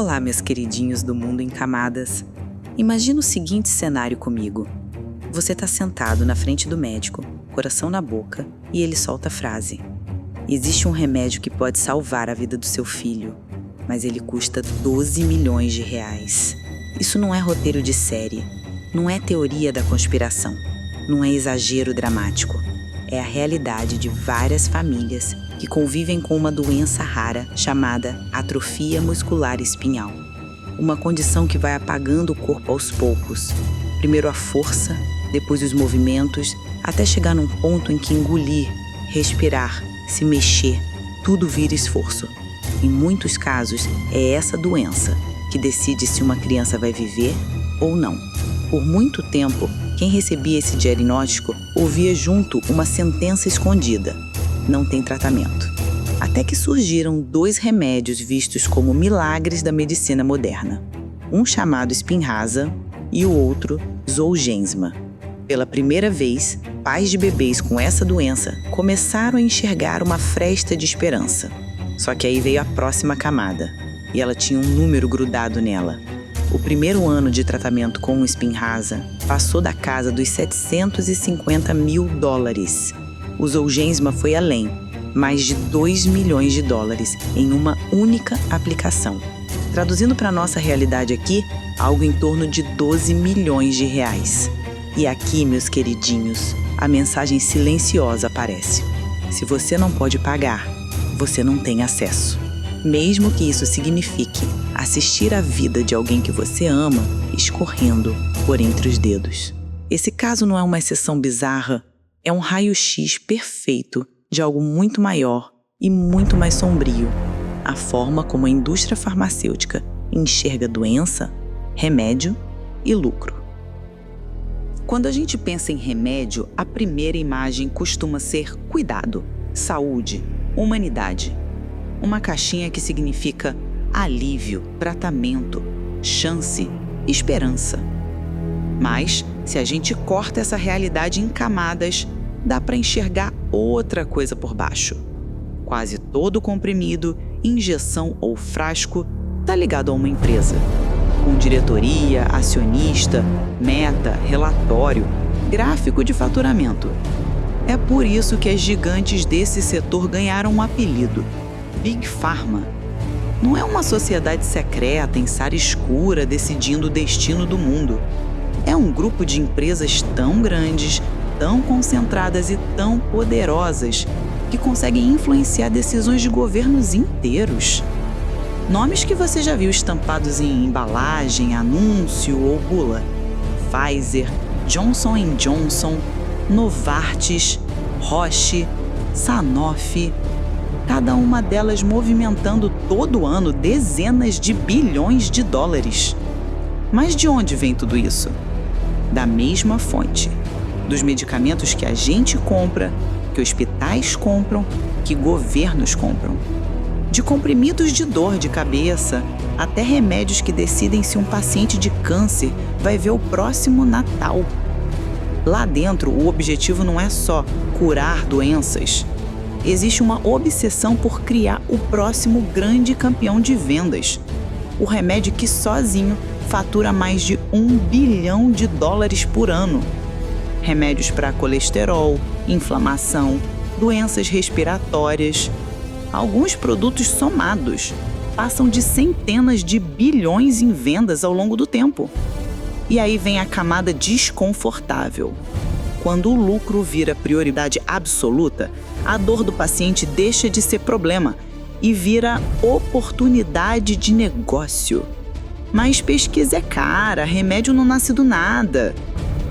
Olá, meus queridinhos do mundo em camadas. Imagina o seguinte cenário comigo. Você está sentado na frente do médico, coração na boca, e ele solta a frase: existe um remédio que pode salvar a vida do seu filho, mas ele custa 12 milhões de reais. Isso não é roteiro de série, não é teoria da conspiração, não é exagero dramático. É a realidade de várias famílias que convivem com uma doença rara chamada atrofia muscular espinhal. Uma condição que vai apagando o corpo aos poucos. Primeiro a força, depois os movimentos, até chegar num ponto em que engolir, respirar, se mexer, tudo vira esforço. Em muitos casos, é essa doença que decide se uma criança vai viver ou não. Por muito tempo, quem recebia esse diagnóstico ouvia junto uma sentença escondida: não tem tratamento. Até que surgiram 2 remédios vistos como milagres da medicina moderna. Um chamado Spinraza e o outro Zolgensma. Pela primeira vez, pais de bebês com essa doença começaram a enxergar uma fresta de esperança. Só que aí veio a próxima camada, e ela tinha um número grudado nela. O primeiro ano de tratamento com o Spinraza passou da casa dos $750 mil. O Zolgensma foi além, mais de $2 milhões em uma única aplicação. Traduzindo para a nossa realidade aqui, algo em torno de 12 milhões de reais. E aqui, meus queridinhos, a mensagem silenciosa aparece: se você não pode pagar, você não tem acesso. Mesmo que isso signifique assistir a vida de alguém que você ama escorrendo por entre os dedos. Esse caso não é uma exceção bizarra, é um raio-x perfeito de algo muito maior e muito mais sombrio. A forma como a indústria farmacêutica enxerga doença, remédio e lucro. Quando a gente pensa em remédio, a primeira imagem costuma ser cuidado, saúde, humanidade. Uma caixinha que significa alívio, tratamento, chance, esperança. Mas, se a gente corta essa realidade em camadas, dá para enxergar outra coisa por baixo. Quase todo comprimido, injeção ou frasco está ligado a uma empresa, com diretoria, acionista, meta, relatório, gráfico de faturamento. É por isso que as gigantes desse setor ganharam um apelido: Big Pharma. Não é uma sociedade secreta em sala escura decidindo o destino do mundo. É um grupo de empresas tão grandes, tão concentradas e tão poderosas que conseguem influenciar decisões de governos inteiros. Nomes que você já viu estampados em embalagem, anúncio ou bula: Pfizer, Johnson & Johnson, Novartis, Roche, Sanofi. Cada uma delas movimentando todo ano dezenas de bilhões de dólares. Mas de onde vem tudo isso? Da mesma fonte. Dos medicamentos que a gente compra, que hospitais compram, que governos compram. De comprimidos de dor de cabeça, até remédios que decidem se um paciente de câncer vai ver o próximo Natal. Lá dentro, o objetivo não é só curar doenças. Existe uma obsessão por criar o próximo grande campeão de vendas. O remédio que sozinho fatura mais de $1 bilhão por ano. Remédios para colesterol, inflamação, doenças respiratórias. Alguns produtos somados passam de centenas de bilhões em vendas ao longo do tempo. E aí vem a camada desconfortável. Quando o lucro vira prioridade absoluta, a dor do paciente deixa de ser problema e vira oportunidade de negócio. Mas pesquisa é cara, remédio não nasce do nada.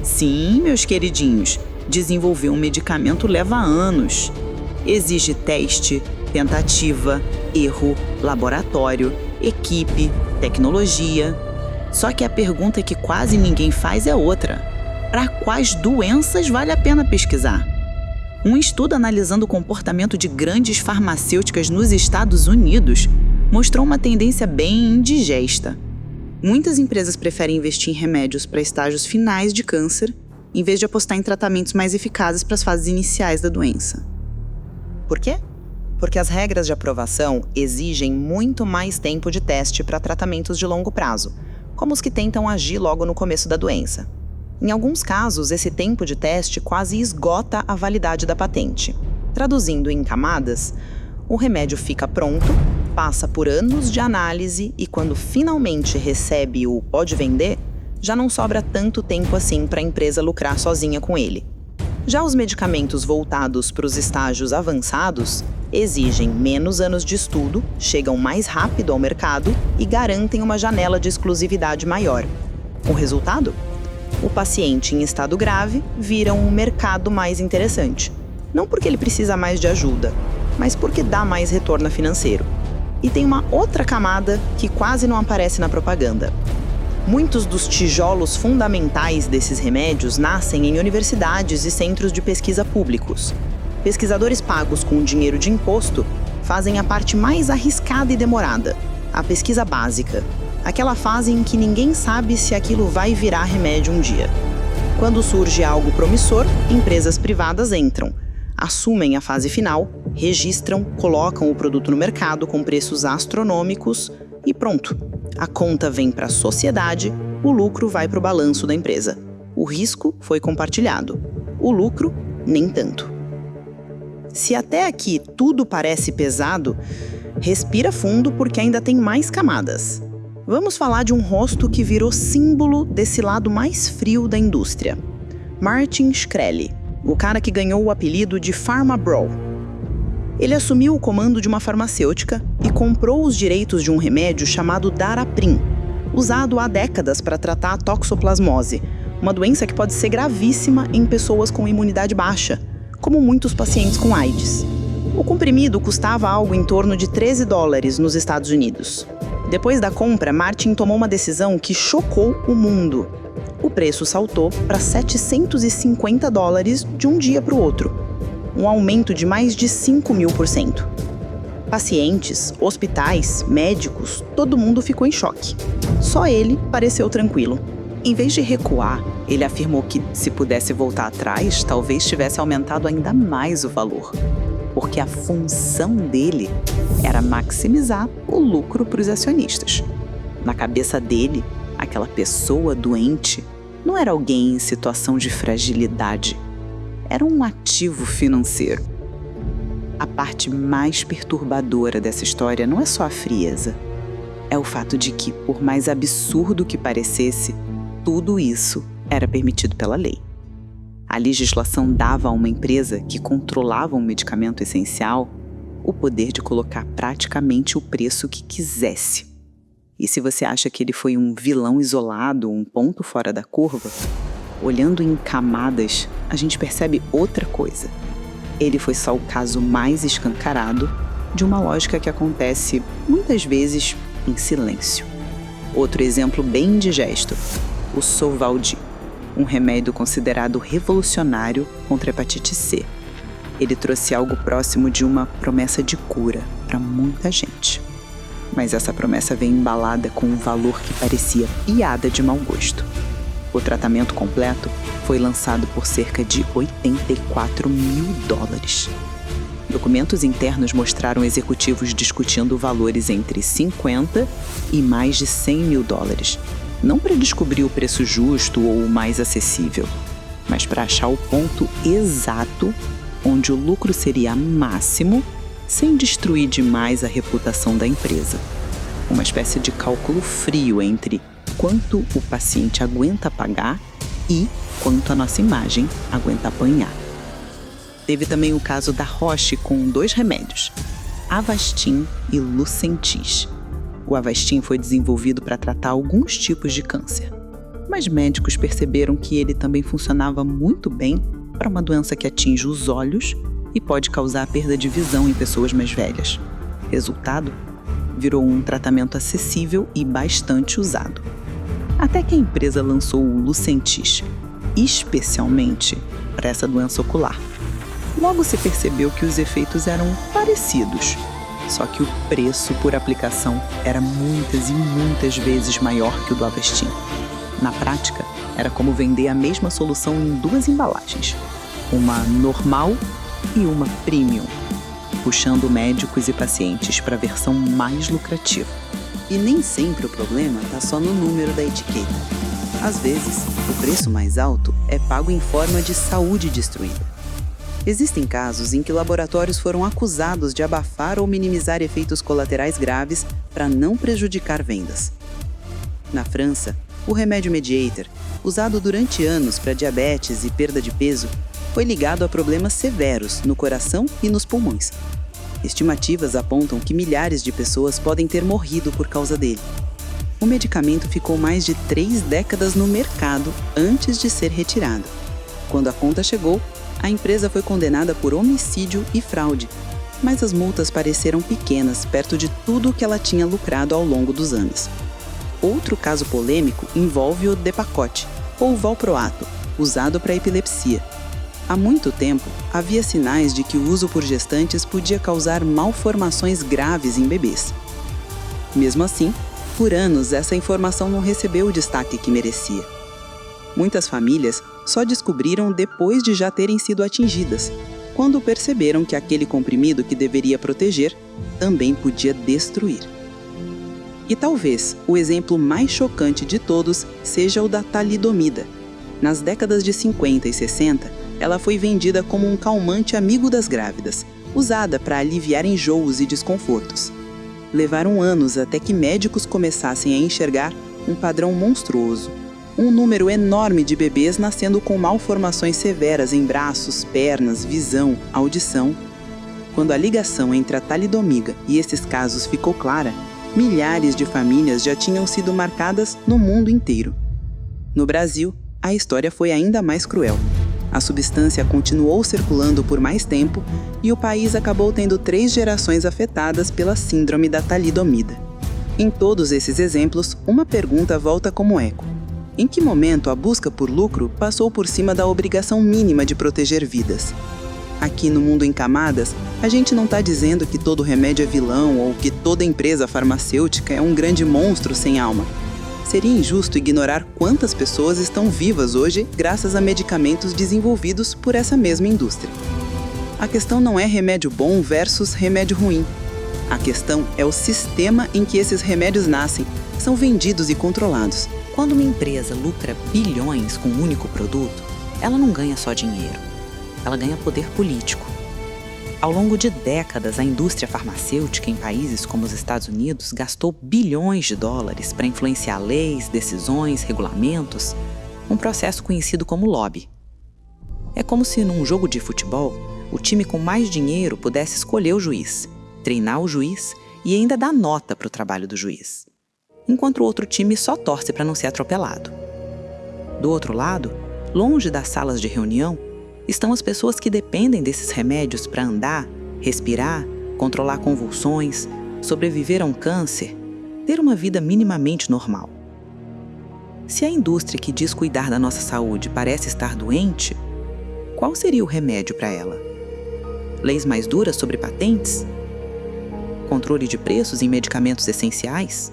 Sim, meus queridinhos, desenvolver um medicamento leva anos. Exige teste, tentativa, erro, laboratório, equipe, tecnologia. Só que a pergunta que quase ninguém faz é outra: para quais doenças vale a pena pesquisar? Um estudo analisando o comportamento de grandes farmacêuticas nos Estados Unidos mostrou uma tendência bem indigesta. Muitas empresas preferem investir em remédios para estágios finais de câncer, em vez de apostar em tratamentos mais eficazes para as fases iniciais da doença. Por quê? porque as regras de aprovação exigem muito mais tempo de teste para tratamentos de longo prazo, como os que tentam agir logo no começo da doença. Em alguns casos, esse tempo de teste quase esgota a validade da patente. Traduzindo em camadas, o remédio fica pronto, passa por anos de análise e quando finalmente recebe o pode vender, já não sobra tanto tempo assim para a empresa lucrar sozinha com ele. Já os medicamentos voltados para os estágios avançados exigem menos anos de estudo, chegam mais rápido ao mercado e garantem uma janela de exclusividade maior. O resultado? O paciente em estado grave vira um mercado mais interessante. Não porque ele precisa mais de ajuda, mas porque dá mais retorno financeiro. E tem uma outra camada que quase não aparece na propaganda. Muitos dos tijolos fundamentais desses remédios nascem em universidades e centros de pesquisa públicos. Pesquisadores pagos com dinheiro de imposto fazem a parte mais arriscada e demorada, a pesquisa básica, aquela fase em que ninguém sabe se aquilo vai virar remédio um dia. Quando surge algo promissor, empresas privadas entram, assumem a fase final, registram, colocam o produto no mercado com preços astronômicos e pronto. A conta vem para a sociedade, o lucro vai para o balanço da empresa. O risco foi compartilhado, o lucro, nem tanto. Se até aqui tudo parece pesado, respira fundo porque ainda tem mais camadas. Vamos falar de um rosto que virou símbolo desse lado mais frio da indústria. Martin Shkreli, o cara que ganhou o apelido de Pharma Bro. Ele assumiu o comando de uma farmacêutica e comprou os direitos de um remédio chamado Daraprim, usado há décadas para tratar a toxoplasmose, uma doença que pode ser gravíssima em pessoas com imunidade baixa, como muitos pacientes com AIDS. O comprimido custava algo em torno de $13 nos Estados Unidos. Depois da compra, Martin tomou uma decisão que chocou o mundo. O preço saltou para $750 de um dia para o outro, um aumento de mais de 5.000%. Pacientes, hospitais, médicos, todo mundo ficou em choque. Só ele pareceu tranquilo. Em vez de recuar, ele afirmou que, se pudesse voltar atrás, talvez tivesse aumentado ainda mais o valor, porque a função dele era maximizar o lucro para os acionistas. Na cabeça dele, aquela pessoa doente não era alguém em situação de fragilidade, era um ativo financeiro. A parte mais perturbadora dessa história não é só a frieza, é o fato de que, por mais absurdo que parecesse, tudo isso era permitido pela lei. A legislação dava a uma empresa que controlava um medicamento essencial o poder de colocar praticamente o preço que quisesse. E se você acha que ele foi um vilão isolado, um ponto fora da curva, olhando em camadas, a gente percebe outra coisa. Ele foi só o caso mais escancarado de uma lógica que acontece, muitas vezes, em silêncio. Outro exemplo bem indigesto, o Sovaldi, um remédio considerado revolucionário contra a hepatite C. Ele trouxe algo próximo de uma promessa de cura para muita gente. Mas essa promessa veio embalada com um valor que parecia piada de mau gosto. O tratamento completo foi lançado por cerca de $84 mil. Documentos internos mostraram executivos discutindo valores entre 50 e mais de $100 mil. Não para descobrir o preço justo ou o mais acessível, mas para achar o ponto exato onde o lucro seria máximo sem destruir demais a reputação da empresa. Uma espécie de cálculo frio entre quanto o paciente aguenta pagar e quanto a nossa imagem aguenta apanhar. Teve também o caso da Roche com 2 remédios, Avastin e Lucentis. O Avastin foi desenvolvido para tratar alguns tipos de câncer, mas médicos perceberam que ele também funcionava muito bem para uma doença que atinge os olhos e pode causar perda de visão em pessoas mais velhas. Resultado? Virou um tratamento acessível e bastante usado. Até que a empresa lançou o Lucentis, especialmente para essa doença ocular. Logo se percebeu que os efeitos eram parecidos, só que o preço por aplicação era muitas e muitas vezes maior que o do Avastin. Na prática, era como vender a mesma solução em 2 embalagens, uma normal e uma premium. puxando médicos e pacientes para a versão mais lucrativa. E nem sempre o problema está só no número da etiqueta. Às vezes, o preço mais alto é pago em forma de saúde destruída. Existem casos em que laboratórios foram acusados de abafar ou minimizar efeitos colaterais graves para não prejudicar vendas. Na França, o remédio Mediator, usado durante anos para diabetes e perda de peso, foi ligado a problemas severos no coração e nos pulmões. Estimativas apontam que milhares de pessoas podem ter morrido por causa dele. O medicamento ficou mais de 3 décadas no mercado antes de ser retirado. Quando a conta chegou, a empresa foi condenada por homicídio e fraude, mas as multas pareceram pequenas perto de tudo o que ela tinha lucrado ao longo dos anos. Outro caso polêmico envolve o Depakote, ou valproato, usado para epilepsia. Há muito tempo, havia sinais de que o uso por gestantes podia causar malformações graves em bebês. Mesmo assim, por anos essa informação não recebeu o destaque que merecia. Muitas famílias só descobriram depois de já terem sido atingidas, quando perceberam que aquele comprimido que deveria proteger também podia destruir. E talvez o exemplo mais chocante de todos seja o da talidomida. Nas décadas de 50 e 60, ela foi vendida como um calmante amigo das grávidas, usada para aliviar enjoos e desconfortos. Levaram anos até que médicos começassem a enxergar um padrão monstruoso. Um número enorme de bebês nascendo com malformações severas em braços, pernas, visão, audição. Quando a ligação entre a talidomida e esses casos ficou clara, milhares de famílias já tinham sido marcadas no mundo inteiro. No Brasil, a história foi ainda mais cruel. A substância continuou circulando por mais tempo e o país acabou tendo 3 gerações afetadas pela síndrome da talidomida. Em todos esses exemplos, uma pergunta volta como eco. Em que momento a busca por lucro passou por cima da obrigação mínima de proteger vidas? Aqui no Mundo em Camadas, a gente não está dizendo que todo remédio é vilão ou que toda empresa farmacêutica é um grande monstro sem alma. Seria injusto ignorar quantas pessoas estão vivas hoje graças a medicamentos desenvolvidos por essa mesma indústria. A questão não é remédio bom versus remédio ruim. A questão é o sistema em que esses remédios nascem, são vendidos e controlados. Quando uma empresa lucra bilhões com um único produto, ela não ganha só dinheiro, ela ganha poder político. Ao longo de décadas, a indústria farmacêutica em países como os Estados Unidos gastou bilhões de dólares para influenciar leis, decisões, regulamentos, um processo conhecido como lobby. É como se num jogo de futebol, o time com mais dinheiro pudesse escolher o juiz, treinar o juiz e ainda dar nota para o trabalho do juiz, enquanto o outro time só torce para não ser atropelado. Do outro lado, longe das salas de reunião, estão as pessoas que dependem desses remédios para andar, respirar, controlar convulsões, sobreviver a um câncer, ter uma vida minimamente normal. Se a indústria que diz cuidar da nossa saúde parece estar doente, qual seria o remédio para ela? Leis mais duras sobre patentes? Controle de preços em medicamentos essenciais?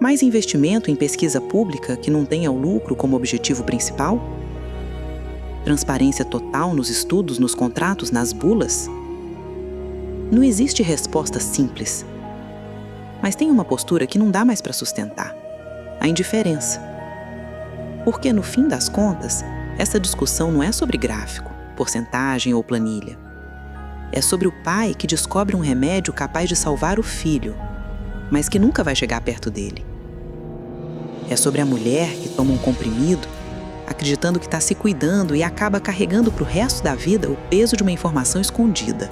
Mais investimento em pesquisa pública que não tenha o lucro como objetivo principal? Transparência total nos estudos, nos contratos, nas bulas? Não existe resposta simples. Mas tem uma postura que não dá mais para sustentar: a indiferença. Porque, no fim das contas, essa discussão não é sobre gráfico, porcentagem ou planilha. É sobre o pai que descobre um remédio capaz de salvar o filho, mas que nunca vai chegar perto dele. É sobre a mulher que toma um comprimido, acreditando que está se cuidando e acaba carregando para o resto da vida o peso de uma informação escondida.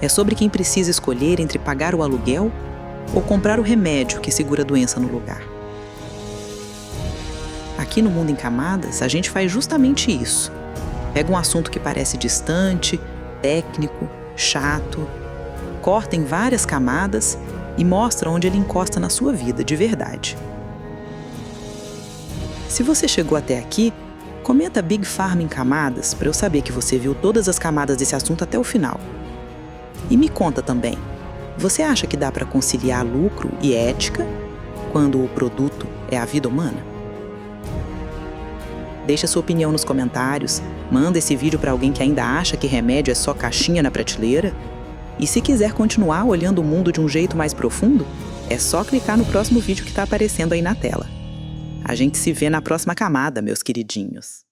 É sobre quem precisa escolher entre pagar o aluguel ou comprar o remédio que segura a doença no lugar. Aqui no Mundo em Camadas, a gente faz justamente isso. Pega um assunto que parece distante, técnico, chato, corta em várias camadas e mostra onde ele encosta na sua vida de verdade. Se você chegou até aqui, comenta Big Pharma em Camadas para eu saber que você viu todas as camadas desse assunto até o final. E me conta também, você acha que dá para conciliar lucro e ética quando o produto é a vida humana? Deixa sua opinião nos comentários, manda esse vídeo para alguém que ainda acha que remédio é só caixinha na prateleira. E se quiser continuar olhando o mundo de um jeito mais profundo, é só clicar no próximo vídeo que está aparecendo aí na tela. A gente se vê na próxima camada, meus queridinhos.